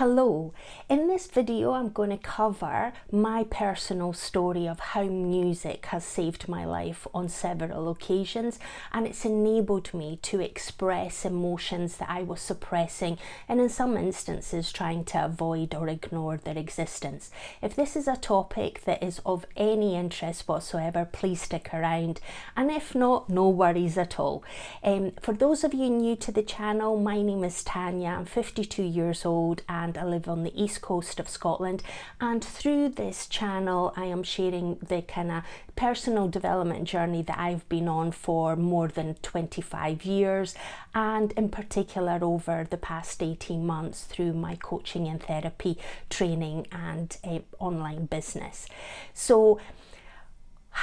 Hello, in this video I'm going to cover my personal story of how music has saved my life on several occasions, and it's enabled me to express emotions that I was suppressing and in some instances trying to avoid or ignore their existence. If this is a topic that is of any interest whatsoever, please stick around, and if not, no worries at all. For those of you new to the channel, my name is Tanya. I'm 52 years old and I live on the east coast of Scotland, and through this channel I am sharing the kind of personal development journey that I've been on for more than 25 years, and in particular over the past 18 months through my coaching and therapy training and online business. So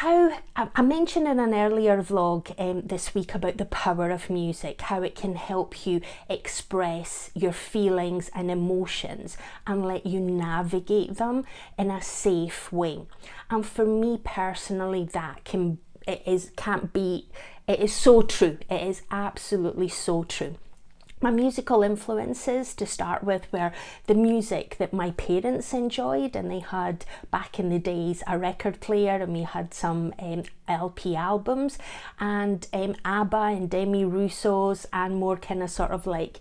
I mentioned in an earlier vlog this week about the power of music, how it can help you express your feelings and emotions and let you navigate them in a safe way. And for me personally, it is so true. It is absolutely so true. My musical influences, to start with, were the music that my parents enjoyed, and they had, back in the days, a record player, and we had some LP albums, and ABBA and Demi Russo's, and more kind of sort of like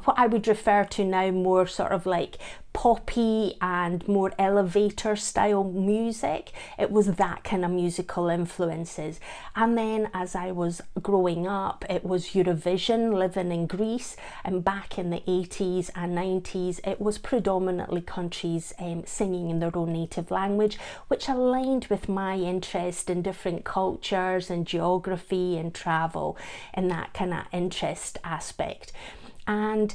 what I would refer to now more sort of like poppy and more elevator style music. It was that kind of musical influences. And then as I was growing up, it was Eurovision, living in Greece, and back in the 80s and 90s it was predominantly countries singing in their own native language, which aligned with my interest in different cultures and geography and travel and that kind of interest aspect. And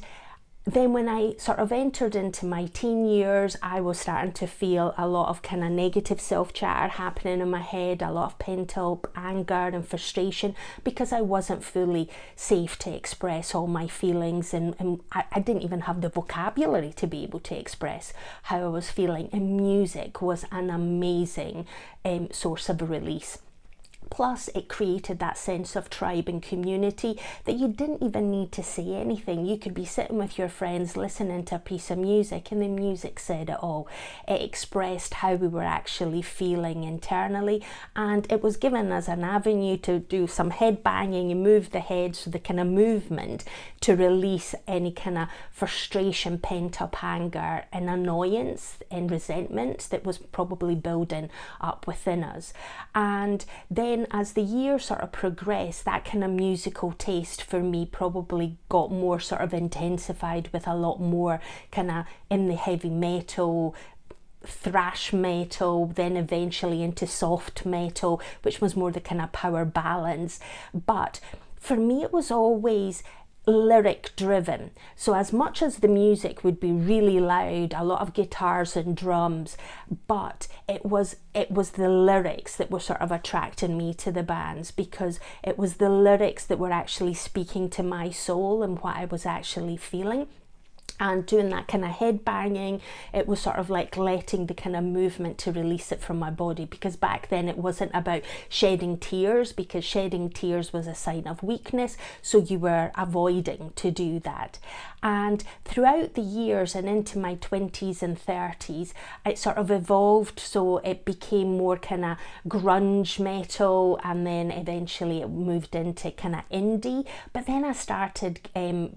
then when I sort of entered into my teen years, I was starting to feel a lot of kind of negative self-chatter happening in my head, a lot of pent-up anger and frustration, because I wasn't fully safe to express all my feelings, and I didn't even have the vocabulary to be able to express how I was feeling, and music was an amazing source of release. Plus, it created that sense of tribe and community that you didn't even need to say anything. You could be sitting with your friends listening to a piece of music, and the music said it all. It expressed how we were actually feeling internally, and it was given as an avenue to do some head banging and move the head, so the kind of movement to release any kind of frustration, pent-up anger and annoyance and resentment that was probably building up within us. And then as the years sort of progressed, that kind of musical taste for me probably got more sort of intensified, with a lot more kind of in the heavy metal, thrash metal, then eventually into soft metal, which was more the kind of power balance. But for me it was always lyric driven. So as much as the music would be really loud, a lot of guitars and drums, but it was the lyrics that were sort of attracting me to the bands, because it was the lyrics that were actually speaking to my soul and what I was actually feeling. And doing that kind of head banging, it was sort of like letting the kind of movement to release it from my body, because back then it wasn't about shedding tears, because shedding tears was a sign of weakness, so you were avoiding to do that. And throughout the years and into my 20s and 30s, it sort of evolved, so it became more kind of grunge metal, and then eventually it moved into kind of indie. But then I started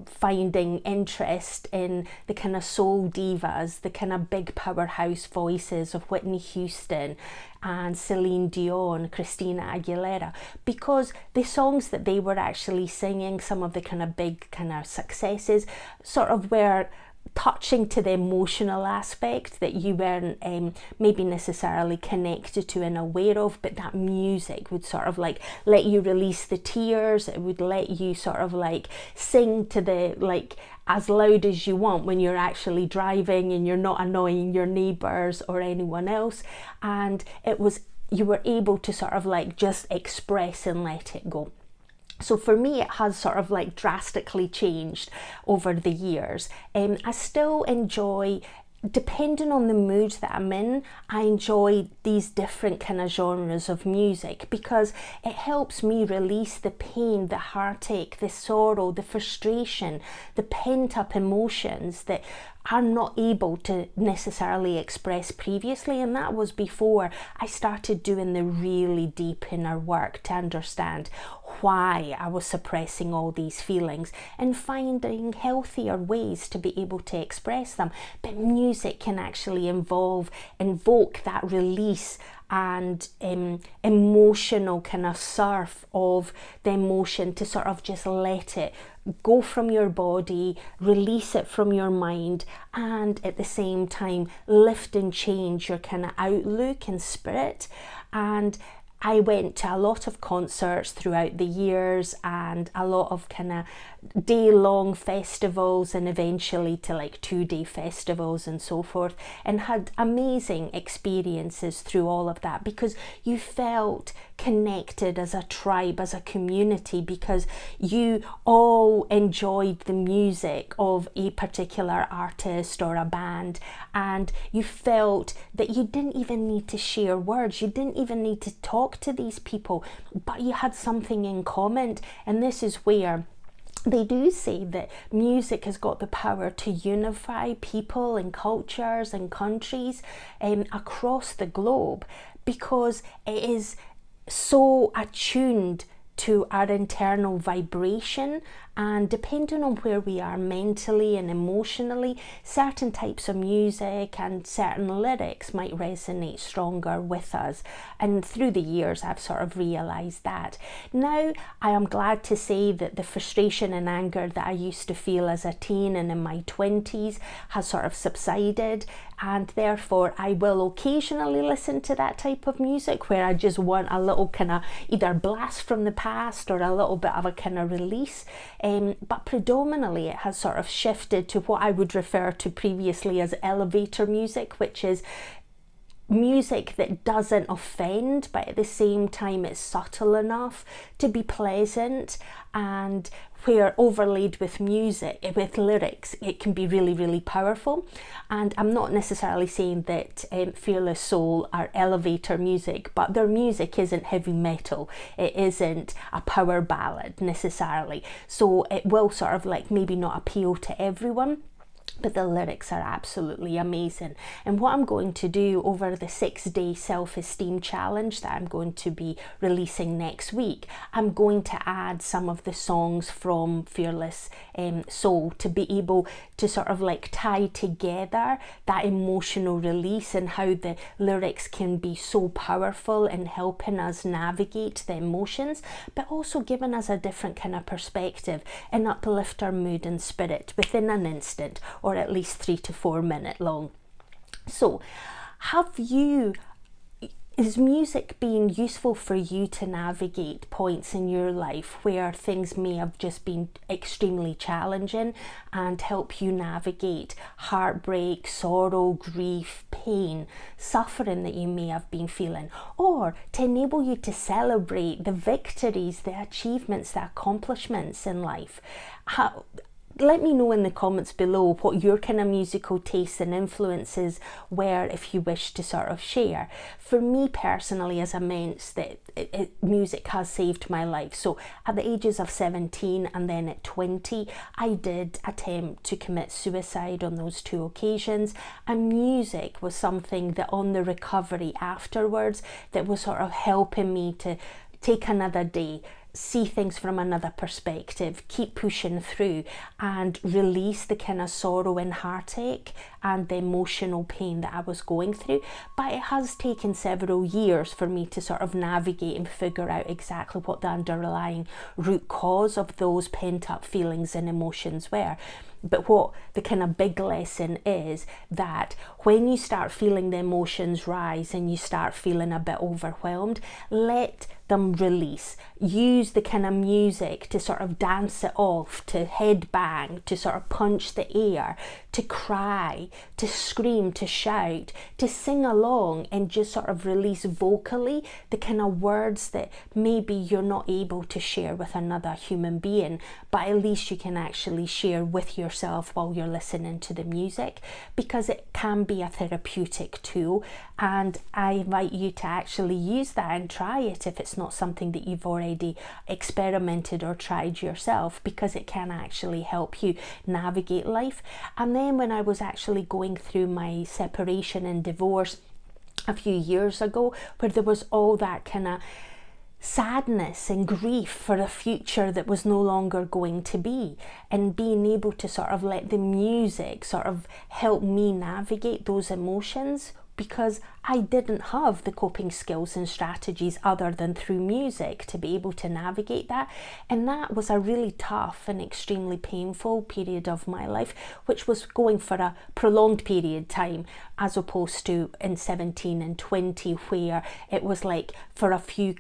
finding interest in the kind of soul divas, the kind of big powerhouse voices of Whitney Houston and Celine Dion, Christina Aguilera, because the songs that they were actually singing, some of the kind of big kind of successes, sort of were touching to the emotional aspect that you weren't maybe necessarily connected to and aware of, but that music would sort of like let you release the tears. It would let you sort of like sing to the like as loud as you want when you're actually driving and you're not annoying your neighbours or anyone else, and you were able to sort of like just express and let it go. So for me, it has sort of like drastically changed over the years. I still enjoy depending on the mood that I'm in, I enjoy these different kind of genres of music because it helps me release the pain, the heartache, the sorrow, the frustration, the pent-up emotions that are not able to necessarily express previously. And that was before I started doing the really deep inner work to understand why I was suppressing all these feelings and finding healthier ways to be able to express them. But music can actually invoke that release and emotional kind of surf of the emotion, to sort of just let it go from your body, release it from your mind, and at the same time lift and change your kind of outlook and spirit. And I went to a lot of concerts throughout the years and a lot of kind of day-long festivals, and eventually to like 2-day festivals and so forth, and had amazing experiences through all of that, because you felt connected as a tribe, as a community, because you all enjoyed the music of a particular artist or a band, and you felt that you didn't even need to share words, you didn't even need to talk to these people, but you had something in common. And this is where they do say that music has got the power to unify people and cultures and countries across the globe, because it is so attuned to our internal vibration. And depending on where we are mentally and emotionally, certain types of music and certain lyrics might resonate stronger with us. And through the years, I've sort of realised that. Now, I am glad to say that the frustration and anger that I used to feel as a teen and in my 20s has sort of subsided. And therefore, I will occasionally listen to that type of music where I just want a little kind of either blast from the past or a little bit of a kind of release. But predominantly it has sort of shifted to what I would refer to previously as elevator music, which is music that doesn't offend, but at the same time it's subtle enough to be pleasant, and where overlaid with music, with lyrics, it can be really, really powerful. And I'm not necessarily saying that Fearless Soul are elevator music, but their music isn't heavy metal. It isn't a power ballad necessarily. So it will sort of like maybe not appeal to everyone, but the lyrics are absolutely amazing. And what I'm going to do over the 6-day self-esteem challenge that I'm going to be releasing next week, I'm going to add some of the songs from Fearless Soul to be able to sort of like tie together that emotional release and how the lyrics can be so powerful in helping us navigate the emotions, but also giving us a different kind of perspective and uplift our mood and spirit within an instant, or at least 3 to 4 minute long. So is music being useful for you to navigate points in your life where things may have just been extremely challenging, and help you navigate heartbreak, sorrow, grief, pain, suffering that you may have been feeling, or to enable you to celebrate the victories, the achievements, the accomplishments in life? Let me know in the comments below what your kind of musical tastes and influences were, if you wish to sort of share. For me personally, as I mentioned, music has saved my life. So at the ages of 17 and then at 20, I did attempt to commit suicide on those 2 occasions, and music was something that on the recovery afterwards that was sort of helping me to take another day, see things from another perspective, keep pushing through, and release the kind of sorrow and heartache and the emotional pain that I was going through. But it has taken several years for me to sort of navigate and figure out exactly what the underlying root cause of those pent-up feelings and emotions were. But what the kind of big lesson is, that when you start feeling the emotions rise and you start feeling a bit overwhelmed, let the them release. Use the kind of music to sort of dance it off, to headbang, to sort of punch the air, to cry, to scream, to shout, to sing along, and just sort of release vocally the kind of words that maybe you're not able to share with another human being, but at least you can actually share with yourself while you're listening to the music, because it can be a therapeutic tool. And I invite you to actually use that and try it if it's not something that you've already experimented or tried yourself, because it can actually help you navigate life. And then when I was actually going through my separation and divorce a few years ago, where there was all that kind of sadness and grief for a future that was no longer going to be, and being able to sort of let the music sort of help me navigate those emotions, because I didn't have the coping skills and strategies other than through music to be able to navigate that. And that was a really tough and extremely painful period of my life, which was going for a prolonged period of time, as opposed to in 17 and 20, where it was like for a few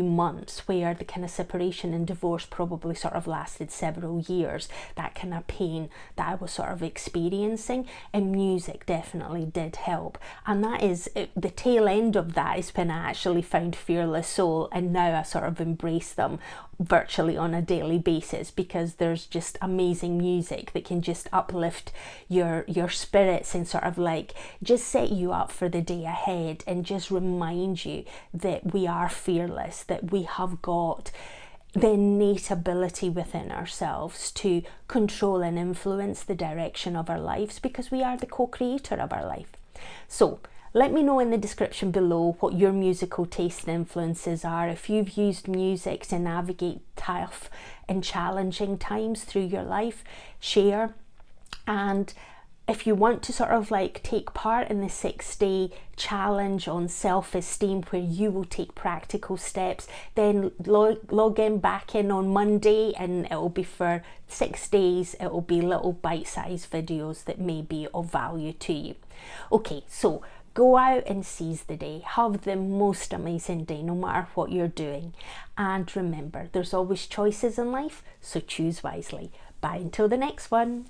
months, where the kind of separation and divorce probably sort of lasted several years, that kind of pain that I was sort of experiencing. And music definitely did help. And that is the tail end of that, is when I actually found Fearless Soul, and now I sort of embrace them virtually on a daily basis, because there's just amazing music that can just uplift your spirits and sort of like just set you up for the day ahead, and just remind you that we are fearless, that we have got the innate ability within ourselves to control and influence the direction of our lives, because we are the co-creator of our life. So let me know in the description below what your musical taste and influences are, if you've used music to navigate tough and challenging times through your life. Share. And if you want to sort of like take part in the 6-day challenge on self-esteem, where you will take practical steps, then log back in on Monday, and it will be for 6 days. It will be little bite-sized videos that may be of value to you. Okay, so go out and seize the day. Have the most amazing day, no matter what you're doing. And remember, there's always choices in life, so choose wisely. Bye until the next one.